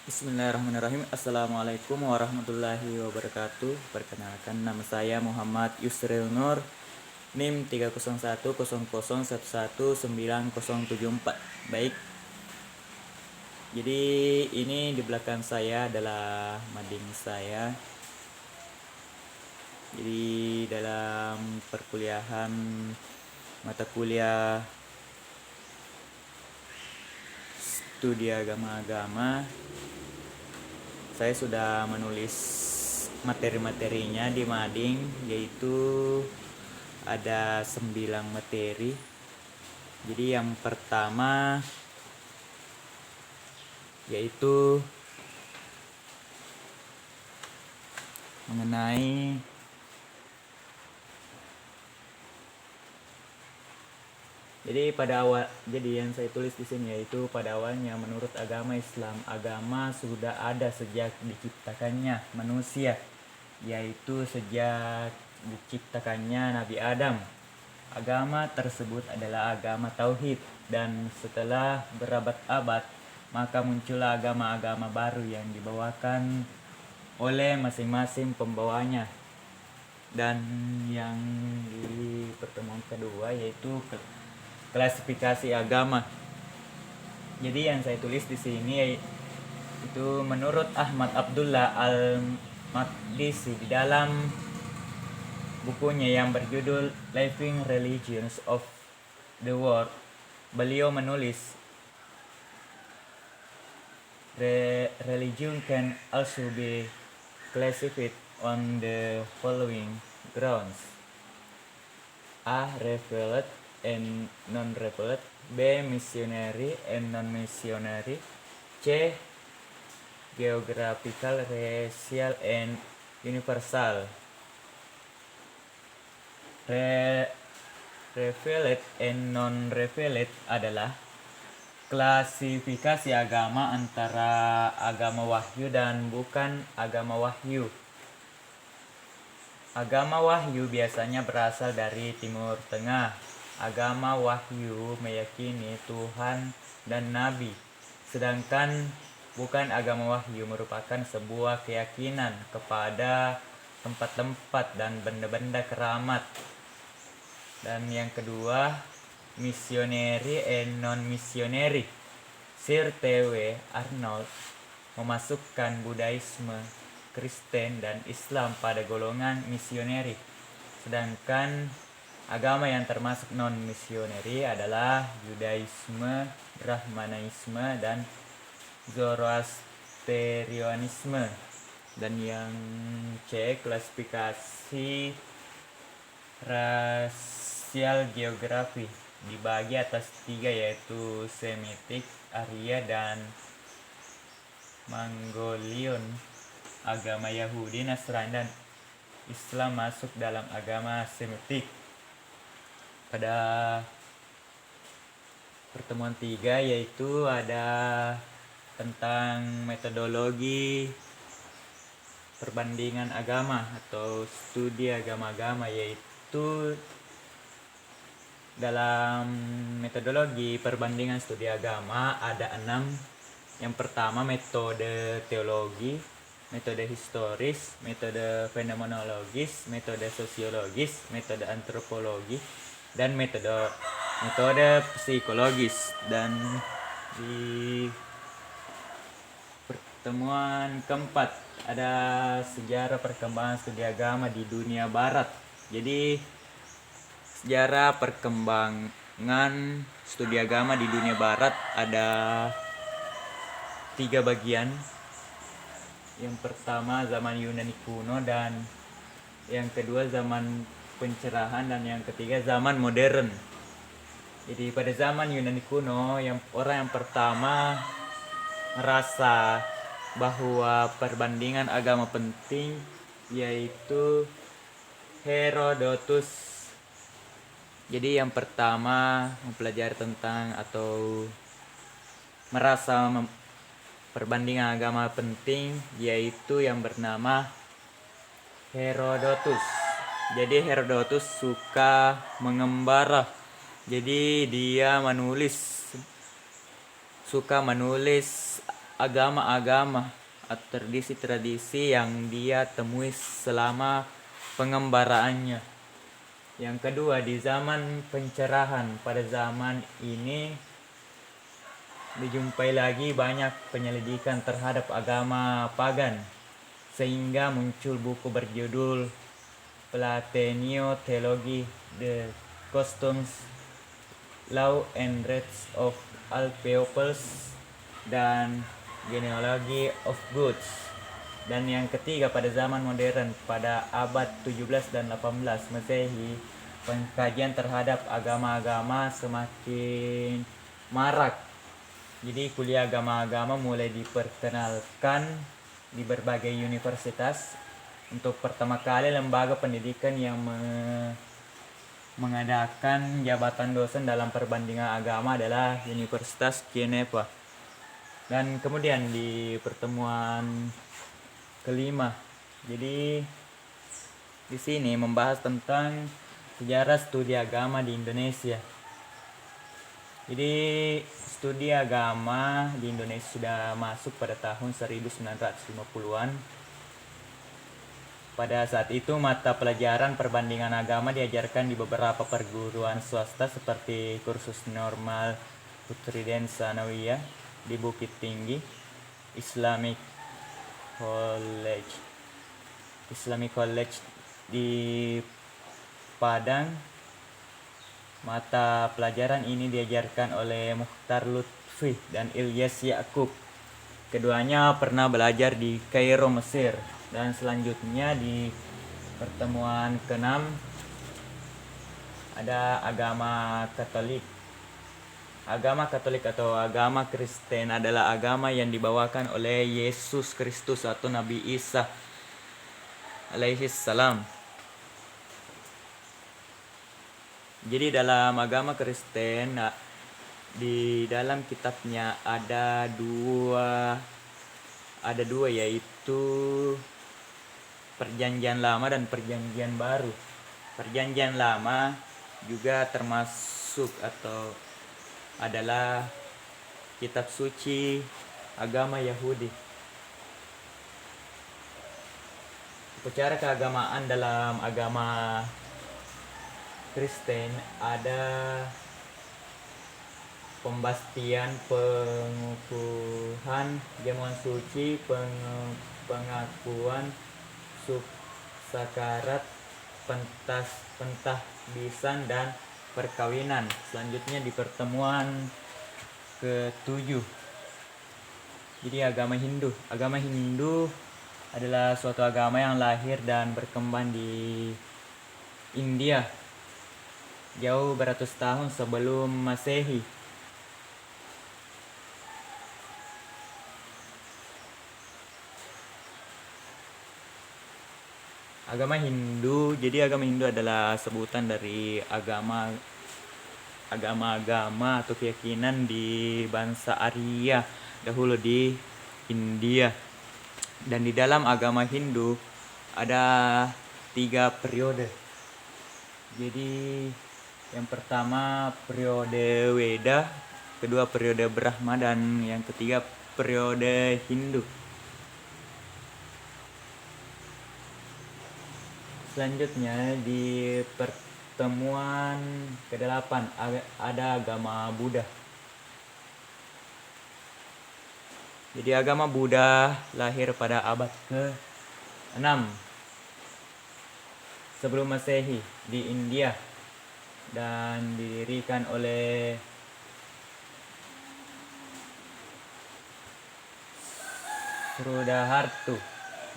Bismillahirrahmanirrahim. Assalamualaikum warahmatullahi wabarakatuh. Perkenalkan, nama saya Muhammad Yusril Nur, NIM 30100111974. Baik. Jadi ini di belakang saya adalah mading saya. Jadi dalam perkuliahan mata kuliah studi agama-agama, saya sudah menulis materi-materinya di mading, yaitu ada 9 materi. Jadi yang pertama yaitu mengenai jadi yang saya tulis di sini yaitu pada awalnya menurut agama Islam, agama sudah ada sejak diciptakannya manusia, yaitu sejak diciptakannya Nabi Adam. Agama tersebut adalah agama tauhid, dan setelah berabad-abad maka muncullah agama-agama baru yang dibawakan oleh masing-masing pembawanya. Dan yang di pertemuan kedua yaitu klasifikasi agama. Jadi yang saya tulis di sini itu menurut Ahmad Abdullah Al-Maqdisi di dalam bukunya yang berjudul Living Religions of the World, beliau menulis religion can also be classified on the following grounds: A. Revealed and non-revealed. B. Missionary and non-missionary. C. Geographical, racial, and universal. Revealed and non-revealed adalah klasifikasi agama antara agama wahyu dan bukan agama wahyu. Agama wahyu biasanya berasal dari Timur Tengah. Agama wahyu meyakini Tuhan dan Nabi, sedangkan bukan agama wahyu merupakan sebuah keyakinan kepada tempat-tempat dan benda-benda keramat. Dan yang kedua, missionary and non-missionary. Sir T.W. Arnold memasukkan Budaisme, Kristen, dan Islam pada golongan misioneri, sedangkan agama yang termasuk non-misioneri adalah Yudaisme, Brahmanisme, dan Zoroastrianisme. Dan yang C, klasifikasi rasial geografi, dibagi atas 3 yaitu Semitik, Arya, dan Mongolian. Agama Yahudi, Nasrani, dan Islam masuk dalam agama Semitik. Pada pertemuan 3 yaitu ada tentang metodologi perbandingan agama atau studi agama-agama, yaitu dalam metodologi perbandingan studi agama ada 6. Yang pertama, metode teologi, metode historis, metode fenomenologis, metode sosiologis, metode antropologi, dan metode psikologis. Dan di pertemuan keempat ada sejarah perkembangan studi agama di dunia barat. Jadi sejarah perkembangan studi agama di dunia barat ada 3 bagian. Yang pertama zaman Yunani kuno, dan yang kedua zaman pencerahan, dan yang ketiga zaman modern. Jadi pada zaman Yunani kuno, orang yang pertama merasa bahwa perbandingan agama penting yaitu Herodotus. Jadi yang pertama mempelajari tentang atau merasa perbandingan agama penting yaitu yang bernama Herodotus. Jadi Herodotus suka mengembara. Jadi dia suka menulis agama-agama atau tradisi-tradisi yang dia temui selama pengembaraannya. Yang kedua, di zaman pencerahan, pada zaman ini dijumpai lagi banyak penyelidikan terhadap agama pagan, sehingga muncul buku berjudul Platenio Theology, The Customs, Law and Rites of All Peoples, dan Genealogy of Goods. Dan yang ketiga, pada zaman modern, pada abad 17 dan 18 Masehi, pengkajian terhadap agama-agama semakin marak. Jadi kuliah agama-agama mulai diperkenalkan di berbagai universitas. Untuk pertama kali lembaga pendidikan yang mengadakan jabatan dosen dalam perbandingan agama adalah Universitas Geneva. Dan kemudian di pertemuan kelima, jadi di sini membahas tentang sejarah studi agama di Indonesia. Jadi studi agama di Indonesia sudah masuk pada tahun 1950-an. Pada saat itu mata pelajaran perbandingan agama diajarkan di beberapa perguruan swasta seperti kursus normal Putri dan Sanawiyah di Bukit Tinggi, Islamic College di Padang. Mata pelajaran ini diajarkan oleh Mukhtar Lutfi dan Ilyas Yakub. Keduanya pernah belajar di Kairo, Mesir. Dan selanjutnya di pertemuan ke-6 ada agama Katolik. Agama Katolik atau agama Kristen adalah agama yang dibawakan oleh Yesus Kristus atau Nabi Isa alaihi salam. Jadi dalam agama Kristen, di dalam kitabnya ada dua, yaitu Perjanjian Lama dan Perjanjian Baru. Perjanjian Lama juga termasuk atau adalah kitab suci agama Yahudi. Upacara keagamaan dalam agama Kristen ada pembastian, pengukuhan, jamuan suci, pengakuan, sakarat, pentahbisan, dan perkawinan. Selanjutnya di pertemuan ke-7, jadi agama Hindu. Agama Hindu adalah suatu agama yang lahir dan berkembang di India jauh beratus tahun sebelum Masehi. Agama Hindu, jadi agama Hindu adalah sebutan dari agama-agama atau keyakinan di bangsa Arya dahulu di India. Dan di dalam agama Hindu ada 3 periode. Jadi yang pertama periode Weda, kedua periode Brahma, dan yang ketiga periode Hindu. Selanjutnya di pertemuan ke-8 ada agama Buddha. Jadi agama Buddha lahir pada abad ke-6 sebelum Masehi di India dan didirikan oleh Srudahartu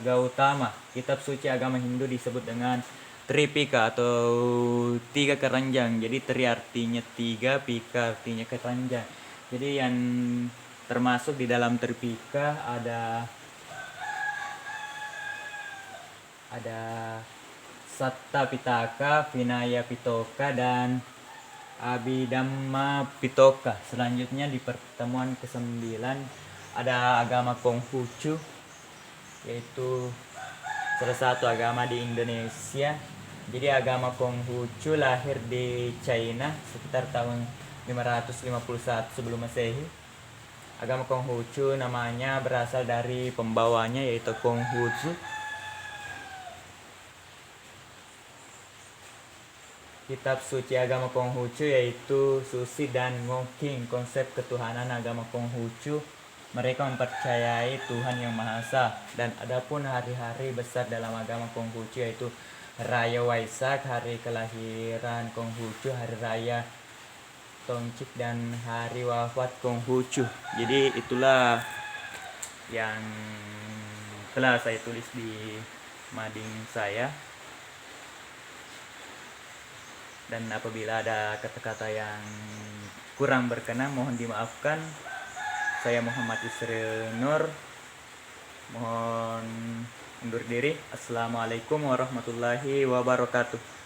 Gautama. Kitab suci agama Hindu disebut dengan Tripika atau 3 keranjang. Jadi Tri artinya 3, Pika artinya keranjang. Jadi yang termasuk di dalam Tripika ada Satta Pitaka, Vinaya Pitaka, dan Abhidhamma Pitaka. Selanjutnya di pertemuan ke-9 ada agama Konghucu, yaitu salah satu agama di Indonesia. Jadi agama Konghucu lahir di China sekitar tahun 551 sebelum Masehi. Agama Konghucu namanya berasal dari pembawanya yaitu Konghucu. Kitab suci agama Konghucu yaitu Suci dan Ngokking. Konsep ketuhanan agama Konghucu, mereka mempercayai Tuhan yang Maha Esa. Dan adapun hari-hari besar dalam agama Konghucu yaitu Raya Waisak, hari kelahiran Konghucu, hari raya Tongcik, dan hari wafat Konghucu. Jadi itulah yang telah saya tulis di mading saya. Dan apabila ada kata-kata yang kurang berkenan mohon dimaafkan. Saya Muhammad Yusril Nur mohon undur diri. Assalamualaikum warahmatullahi wabarakatuh.